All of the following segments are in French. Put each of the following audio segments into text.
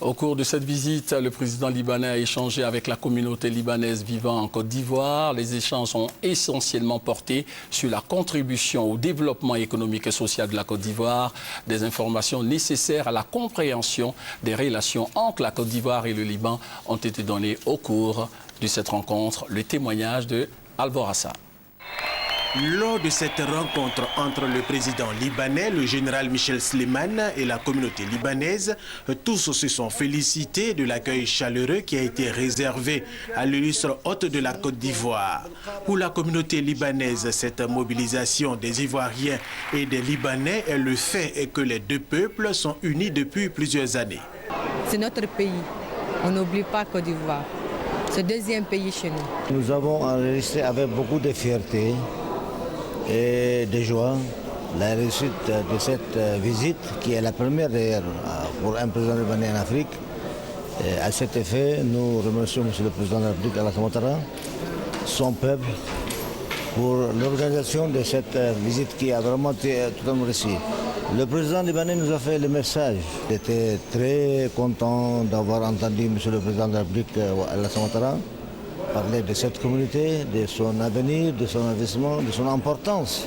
Au cours de cette visite, le président libanais a échangé avec la communauté libanaise vivant en Côte d'Ivoire. Les échanges ont essentiellement porté sur la contribution au développement économique et social de la Côte d'Ivoire, des informations nécessaires à la compréhension des relations entre la Côte d'Ivoire et le Liban ont été données au cours de cette rencontre. Le témoignage de Alborassa. Lors de cette rencontre entre le président libanais, le général Michel Slimane et la communauté libanaise, tous se sont félicités de l'accueil chaleureux qui a été réservé à l'illustre hôte de la Côte d'Ivoire. Pour la communauté libanaise, cette mobilisation des Ivoiriens et des Libanais est le fait que les deux peuples sont unis depuis plusieurs années. C'est notre pays. On n'oublie pas Côte d'Ivoire. C'est le deuxième pays chez nous. Nous avons enregistré avec beaucoup de fierté et de joie la réussite de cette visite, qui est la première d'ailleurs pour un président libanais en Afrique. Et à cet effet, nous remercions M. le président de la République, Alassane Ouattara, son peuple, pour l'organisation de cette visite qui a vraiment été totalement réussie. Le président libanais nous a fait le message. Il était très content d'avoir entendu M. le président de la République, Alassane Ouattara, parler de cette communauté, de son avenir, de son investissement, de son importance.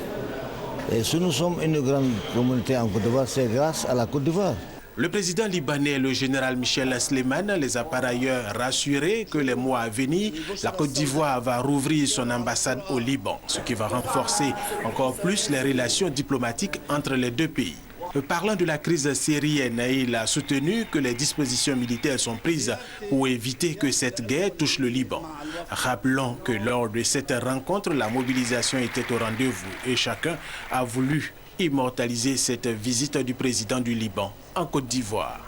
Et si nous sommes une grande communauté en Côte d'Ivoire, c'est grâce à la Côte d'Ivoire. Le président libanais, le général Michel Slimane, les a par ailleurs rassurés que les mois à venir, la Côte d'Ivoire va rouvrir son ambassade au Liban, ce qui va renforcer encore plus les relations diplomatiques entre les deux pays. Parlant de la crise syrienne, il a soutenu que les dispositions militaires sont prises pour éviter que cette guerre touche le Liban. Rappelons que lors de cette rencontre, la mobilisation était au rendez-vous et chacun a voulu immortaliser cette visite du président du Liban en Côte d'Ivoire.